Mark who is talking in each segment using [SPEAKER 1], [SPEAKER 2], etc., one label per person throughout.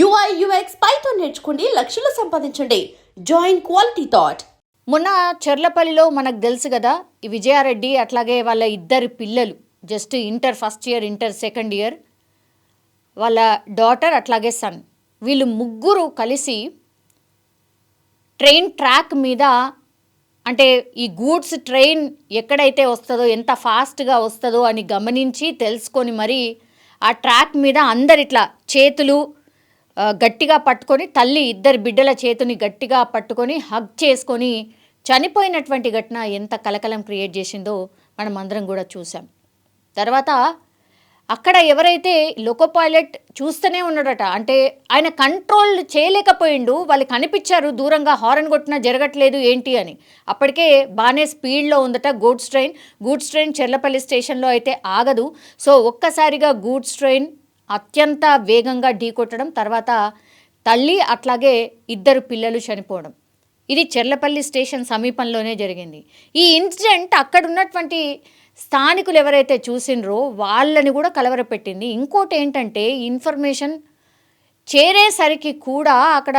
[SPEAKER 1] UI UX Python నేర్చుకోండి, లక్షలు సంపాదించండి. Join quality thought.
[SPEAKER 2] మొన్న చెర్లపల్లిలో మనకు తెలుసు కదా, ఈ విజయారెడ్డి అట్లాగే వాళ్ళ ఇద్దరు పిల్లలు, just inter first year, inter second year, వాళ్ళ డాటర్ అట్లాగే సన్, వీళ్ళు ముగ్గురు కలిసి ట్రైన్ ట్రాక్ మీద, అంటే ఈ గూడ్స్ ట్రైన్ ఎక్కడైతే వస్తుందో, ఎంత ఫాస్ట్గా వస్తుందో అని గమనించి తెలుసుకొని మరి ఆ ట్రాక్ మీద అందరిట్లా చేతులు గట్టిగా పట్టుకొని, తల్లి ఇద్దరు బిడ్డల చేతిని గట్టిగా పట్టుకొని హగ్ చేసుకొని చనిపోయినటువంటి ఘటన ఎంత కలకలం క్రియేట్ చేసిందో మనం అందరం కూడా చూసాం. తర్వాత అక్కడ ఎవరైతే లోకో పైలట్ చూస్తూనే ఉన్నాడట, అంటే ఆయన కంట్రోల్ చేయలేకపోయిండు. వాళ్ళు కనిపించారు దూరంగా, హారన్ కొట్టినా జరగట్లేదు ఏంటి అని. అప్పటికే బాగానే స్పీడ్లో ఉందట గూడ్స్ ట్రైన్ చెర్లపల్లి స్టేషన్లో అయితే ఆగదు. సో ఒక్కసారిగా గూడ్స్ ట్రైన్ అత్యంత వేగంగా ఢీకొట్టడం, తర్వాత తల్లి అట్లాగే ఇద్దరు పిల్లలు చనిపోవడం. ఇది చెర్లపల్లి స్టేషన్ సమీపంలోనే జరిగింది. ఈ ఇన్సిడెంట్ అక్కడ ఉన్నటువంటి స్థానికులు ఎవరైతే చూసినరో వాళ్ళని కూడా కలవరపెట్టింది. ఇంకోటి ఏంటంటే, ఇన్ఫర్మేషన్ చేరేసరికి కూడా అక్కడ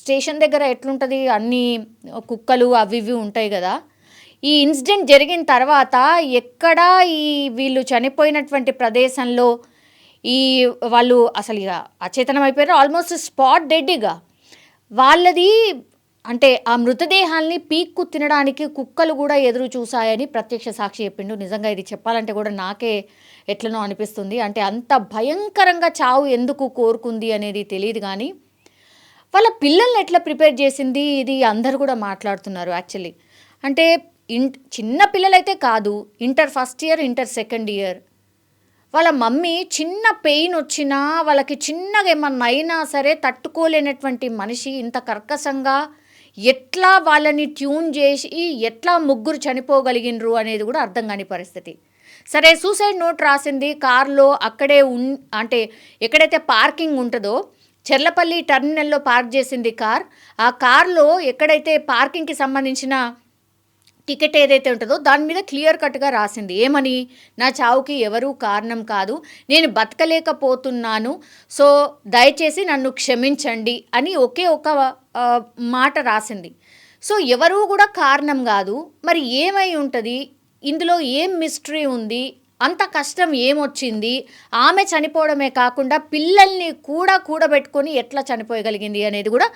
[SPEAKER 2] స్టేషన్ దగ్గర ఎట్లుంటుంది, అన్ని కుక్కలు అవి ఇవి ఉంటాయి కదా. ఈ ఇన్సిడెంట్ జరిగిన తర్వాత ఎక్కడ ఈ వీళ్ళు చనిపోయినటువంటి ప్రదేశంలో ఈ వాళ్ళు అసలు ఇక అచేతనం అయిపోయారు, ఆల్మోస్ట్ స్పాట్ డెడ్గా. వాళ్ళది అంటే ఆ మృతదేహాల్ని పీక్కు తినడానికి కుక్కలు కూడా ఎదురు చూశాయని ప్రత్యక్ష సాక్షి చెప్పిండు. నిజంగా ఇది చెప్పాలంటే కూడా నాకే ఎట్లనో అనిపిస్తుంది. అంటే అంత భయంకరంగా చావు ఎందుకు కోరుకుంది అనేది తెలియదు, కానీ వాళ్ళ పిల్లల్ని ఎట్లా ప్రిపేర్ చేసింది ఇది అందరు కూడా మాట్లాడుతున్నారు. యాక్చువల్లీ అంటే చిన్న పిల్లలైతే కాదు, inter first year, inter second year, వాళ్ళ మమ్మీ చిన్న పెయిన్ వచ్చినా, వాళ్ళకి చిన్నగా ఏమన్నా అయినా సరే తట్టుకోలేనటువంటి మనిషి ఇంత కర్కశంగా ఎట్లా వాళ్ళని ట్యూన్ చేసి ఎట్లా ముగ్గురు చనిపోగలిగినరు అనేది కూడా అర్థం కాని పరిస్థితి. సరే, సూసైడ్ నోట్ రాసింది కార్లో, అక్కడే అంటే ఎక్కడైతే పార్కింగ్ ఉంటుందో చెర్లపల్లి టర్మినల్లో పార్క్ చేసింది కార్. ఆ కార్లో ఎక్కడైతే పార్కింగ్కి సంబంధించిన టికెట్ ఏదైతే ఉంటుందో దాని మీద క్లియర్ కట్గా రాసింది ఏమని, నా చావుకి ఎవరూ కారణం కాదు, నేను బతకలేకపోతున్నాను, సో దయచేసి నన్ను క్షమించండి అని ఒకే ఒక మాట రాసింది. సో ఎవరూ కూడా కారణం కాదు. మరి ఏమై ఉంటుంది ఇందులో, ఏం మిస్టరీ ఉంది, అంత కష్టం ఏమొచ్చింది, ఆమె చనిపోవడమే కాకుండా పిల్లల్ని కూడా కూడబెట్టుకొని ఎట్లా చనిపోయగలిగింది అనేది కూడా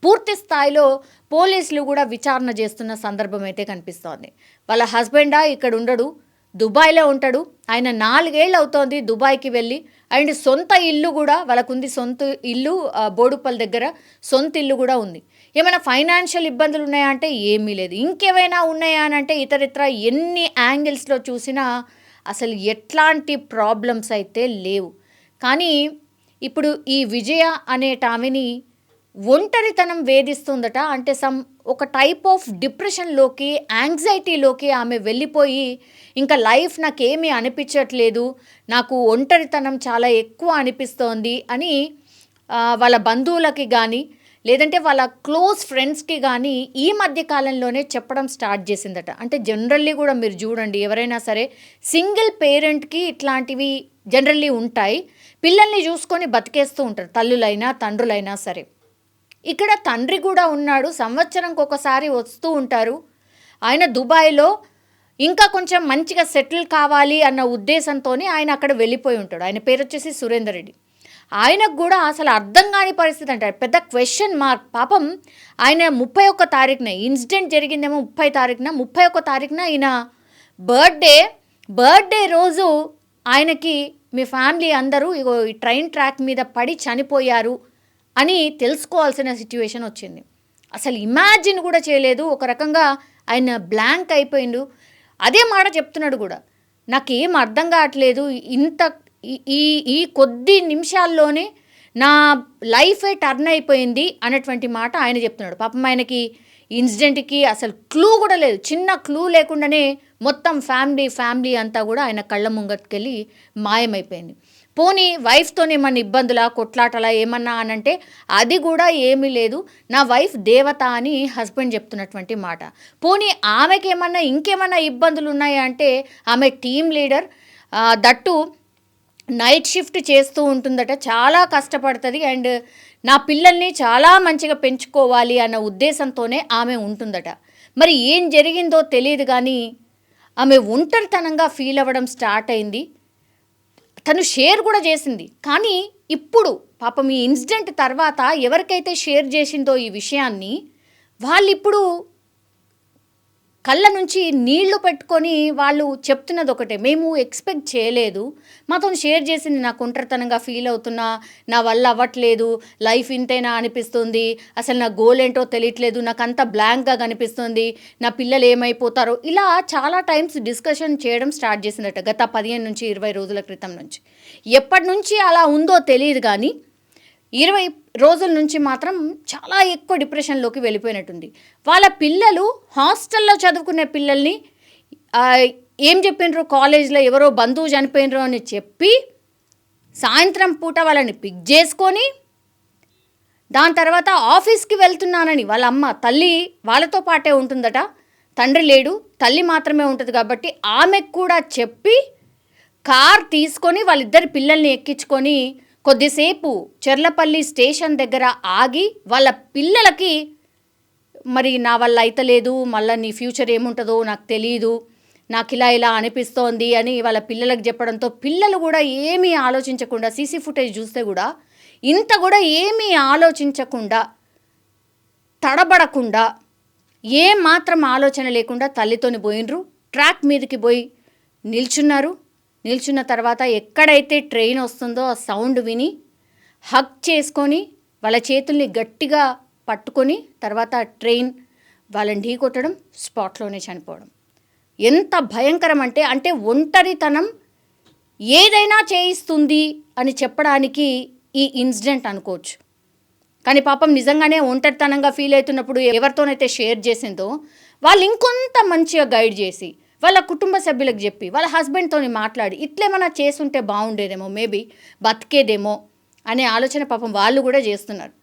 [SPEAKER 2] పూర్తి స్థాయిలో పోలీసులు కూడా విచారణ చేస్తున్న సందర్భం అయితే కనిపిస్తోంది. వాళ్ళ హస్బెండా ఇక్కడ ఉండడు, దుబాయ్లో ఉంటాడు. ఆయన 4 ఏళ్ళు అవుతోంది దుబాయ్కి వెళ్ళి. అండ్ సొంత ఇల్లు కూడా వాళ్ళకుంది, సొంత ఇల్లు బోడుపల్ దగ్గర సొంత ఇల్లు కూడా ఉంది. ఏమైనా ఫైనాన్షియల్ ఇబ్బందులు ఉన్నాయా అంటే ఏమీ లేదు. ఇంకేమైనా ఉన్నాయా అని అంటే ఇతరితర ఎన్ని యాంగిల్స్లో చూసినా అసలు ఎట్లాంటి ప్రాబ్లమ్స్ అయితే లేవు. కానీ ఇప్పుడు ఈ విజయ అనేటామెని ఒంటరితనం వేధిస్తుందట. అంటే ఒక టైప్ ఆఫ్ డిప్రెషన్లోకి, యాంగ్జైటీలోకి ఆమె వెళ్ళిపోయి, ఇంకా లైఫ్ నాకేమీ అనిపించట్లేదు, నాకు ఒంటరితనం చాలా ఎక్కువ అనిపిస్తోంది అని వాళ్ళ బంధువులకి కానీ లేదంటే వాళ్ళ క్లోజ్ ఫ్రెండ్స్కి కానీ ఈ మధ్య కాలంలోనే చెప్పడం స్టార్ట్ చేసిందట. అంటే జనరల్లీ కూడా మీరు చూడండి, ఎవరైనా సరే సింగిల్ పేరెంట్కి ఇట్లాంటివి జనరల్లీ ఉంటాయి. పిల్లల్ని చూసుకొని బతికేస్తూ ఉంటారు, తల్లులైనా తండ్రులైనా సరే. ఇక్కడ తండ్రి కూడా ఉన్నాడు, సంవత్సరంకి ఒకసారి వస్తూ ఉంటారు. ఆయన దుబాయ్లో ఇంకా కొంచెం మంచిగా సెటిల్ కావాలి అన్న ఉద్దేశంతోనే ఆయన అక్కడ వెళ్ళిపోయి ఉంటాడు. ఆయన పేరు వచ్చేసి సురేందర్ రెడ్డి. ఆయనకు కూడా అసలు అర్థం కాని పరిస్థితి అంటారు, పెద్ద క్వశ్చన్ మార్క్. పాపం ఆయన 31 తారీఖున ఇన్సిడెంట్ జరిగిందేమో, 30 తారీఖున, 31 తారీఖున ఈయన బర్త్డే రోజు ఆయనకి మీ ఫ్యామిలీ అందరూ ఇగో ఈ ట్రైన్ ట్రాక్ మీద పడి చనిపోయారు అని తెలుసుకోవాల్సిన సిచ్యువేషన్ వచ్చింది. అసలు ఇమాజిన్ కూడా చేయలేదు. ఒక రకంగా ఆయన బ్లాంక్ అయిపోయిండు. అదే మాట చెప్తున్నాడు కూడా, నాకేం అర్థం కావట్లేదు, ఇంత ఈ కొద్ది నిమిషాల్లోనే నా లైఫే టర్న్ అయిపోయింది అన్నటువంటి మాట ఆయన చెప్తున్నాడు. పాపం ఆయనకి ఇన్సిడెంట్కి అసలు క్లూ కూడా లేదు, చిన్న క్లూ లేకుండానే మొత్తం ఫ్యామిలీ అంతా కూడా ఆయన కళ్ళ ముంగట్టుకెళ్ళి మాయమైపోయింది. పోనీ వైఫ్తోనే ఏమన్నా ఇబ్బందులా, కొట్లాటలా ఏమన్నా అనంటే అది కూడా ఏమీ లేదు, నా వైఫ్ దేవత అని హస్బెండ్ చెప్తున్నటువంటి మాట. పోనీ ఆమెకి ఇంకేమన్నా ఇబ్బందులు ఉన్నాయా అంటే ఆమె team leader, that night shift చేస్తూ ఉంటుందట, చాలా కష్టపడుతుంది. అండ్ నా పిల్లల్ని చాలా మంచిగా పెంచుకోవాలి అన్న ఉద్దేశంతోనే ఆమె ఉంటుందట. మరి ఏం జరిగిందో తెలియదు కానీ ఆమె ఒంటరితనంగా ఫీల్ అవ్వడం స్టార్ట్ అయింది. తను షేర్ కూడా చేసింది. కానీ ఇప్పుడు పాపం ఈ ఇన్సిడెంట్ తర్వాత ఎవరికైతే షేర్ చేసిందో ఈ విషయాన్ని, వాళ్ళు ఇప్పుడు కళ్ళ నుంచి నీళ్లు పెట్టుకొని వాళ్ళు చెప్తున్నది ఒకటే, మేము ఎక్స్పెక్ట్ చేయలేదు, మాతో షేర్ చేసింది, నాకు ఒంటరితనంగా ఫీల్ అవుతున్నా, నా వల్ల అవ్వట్లేదు, లైఫ్ ఇంతేనా అనిపిస్తుంది, అసలు నా గోల్ ఏంటో తెలియట్లేదు, నాకు అంతా బ్లాంక్గా కనిపిస్తుంది, నా పిల్లలు ఏమైపోతారో, ఇలా చాలా టైమ్స్ డిస్కషన్ చేయడం స్టార్ట్ చేసిందట గత 15 నుంచి 20 రోజుల క్రితం నుంచి. ఎప్పటి నుంచి అలా ఉందో తెలియదు కానీ 20 రోజుల నుంచి మాత్రం చాలా ఎక్కువ డిప్రెషన్లోకి వెళ్ళిపోయినట్టుంది. వాళ్ళ పిల్లలు హాస్టల్లో చదువుకునే పిల్లల్ని ఏం చెప్పిండ్రు, కాలేజ్లో ఎవరో బంధువు చనిపోయినరు అని చెప్పి సాయంత్రం పూట వాళ్ళని పిక్ చేసుకొని దాని తర్వాత ఆఫీస్కి వెళ్తున్నానని వాళ్ళ అమ్మ తల్లి వాళ్ళతో పాటే ఉంటుందట, తండ్రి లేడు, తల్లి మాత్రమే ఉంటుంది కాబట్టి ఆమెకు కూడా చెప్పి కార్ తీసుకొని వాళ్ళిద్దరి పిల్లల్ని ఎక్కించుకొని కొద్దిసేపు చెర్లపల్లి స్టేషన్ దగ్గర ఆగి వాళ్ళ పిల్లలకి, మరి నా వల్ల అయితలేదు, మళ్ళీ నీ ఫ్యూచర్ ఏముంటుందో నాకు తెలియదు, నాకు ఇలా అనిపిస్తోంది అని వాళ్ళ పిల్లలకు చెప్పడంతో పిల్లలు కూడా ఏమీ ఆలోచించకుండా, సీసీ ఫుటేజ్ చూస్తే కూడా ఇంత కూడా ఏమీ ఆలోచించకుండా, తడబడకుండా, ఏం మాత్రం ఆలోచన లేకుండా తల్లితోని పోయినరు. ట్రాక్ మీదకి పోయి నిల్చున్న తర్వాత ఎక్కడైతే ట్రైన్ వస్తుందో ఆ సౌండ్ విని హగ్ చేసుకొని వాళ్ళ చేతుల్ని గట్టిగా పట్టుకొని తర్వాత ట్రైన్ వాళ్ళని ఢీకొట్టడం, స్పాట్లోనే చనిపోవడం. ఎంత భయంకరం అంటే ఒంటరితనం ఏదైనా చేయిస్తుంది అని చెప్పడానికి ఈ ఇన్సిడెంట్ అనుకోవచ్చు. కానీ పాపం నిజంగానే ఒంటరితనంగా ఫీల్ అవుతున్నప్పుడు ఎవరితోనైతే షేర్ చేసిందో వాళ్ళు ఇంకొంత మంచిగా గైడ్ చేసి వాళ్ళ కుటుంబ సభ్యులకు చెప్పి వాళ్ళ హస్బెండ్తోని మాట్లాడి ఇట్లేమన్నా చేసుంటే బాగుండేదేమో, మేబీ బతికేదేమో అనే ఆలోచన పాపం వాళ్ళు కూడా చేస్తున్నారు.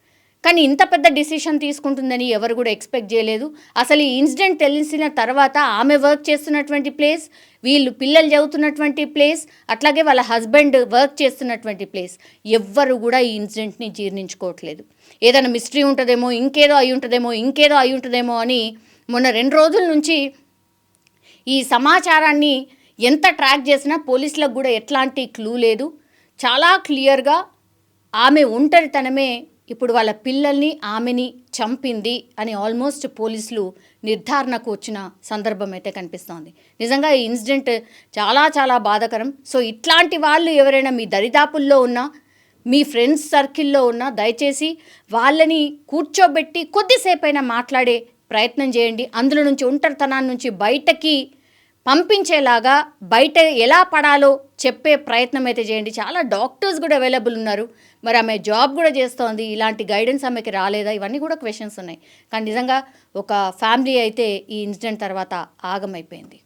[SPEAKER 2] కానీ ఇంత పెద్ద డిసిషన్ తీసుకుంటుందని ఎవరు కూడా ఎక్స్పెక్ట్ చేయలేదు. అసలు ఈ ఇన్సిడెంట్ తెలిసిన తర్వాత ఆమె వర్క్ చేస్తున్నటువంటి ప్లేస్, వీళ్ళు పిల్లలు చదువుతున్నటువంటి ప్లేస్, అట్లాగే వాళ్ళ హస్బెండ్ వర్క్ చేస్తున్నటువంటి ప్లేస్, ఎవ్వరు కూడా ఈ ఇన్సిడెంట్ని జీర్ణించుకోవట్లేదు. ఏదైనా మిస్టరీ ఉంటుందేమో, ఇంకేదో అయి ఉంటుందేమో అని మొన్న 2 రోజుల నుంచి ఈ సమాచారాన్ని ఎంత ట్రాక్ చేసినా పోలీసులకు కూడా ఎట్లాంటి క్లూ లేదు. చాలా క్లియర్గా ఆమె ఒంటరితనమే ఇప్పుడు వాళ్ళ పిల్లల్ని, ఆమెని చంపింది అని ఆల్మోస్ట్ పోలీసులు నిర్ధారణకు వచ్చిన సందర్భం అయితే కనిపిస్తోంది. నిజంగా ఈ ఇన్సిడెంట్ చాలా చాలా బాధాకరం. సో ఇట్లాంటి వాళ్ళు ఎవరైనా మీ దరిదాపుల్లో ఉన్నా, మీ ఫ్రెండ్స్ సర్కిల్లో ఉన్నా, దయచేసి వాళ్ళని కూర్చోబెట్టి కొద్దిసేపైనా మాట్లాడే ప్రయత్నం చేయండి. అందులో నుంచి, ఒంటరితనాన్ని నుంచి బయటకి పంపించేలాగా, బయట ఎలా పడాలో చెప్పే ప్రయత్నం అయితే చేయండి. చాలా డాక్టర్స్ కూడా అవైలబుల్ ఉన్నారు. మరి ఆమె జాబ్ కూడా చేస్తోంది, ఇలాంటి గైడెన్స్ ఆమెకి రాలేదా, ఇవన్నీ కూడా క్వశ్చన్స్ ఉన్నాయి. కానీ నిజంగా ఒక ఫ్యామిలీ అయితే ఈ ఇన్సిడెంట్ తర్వాత ఆగమైపోయింది.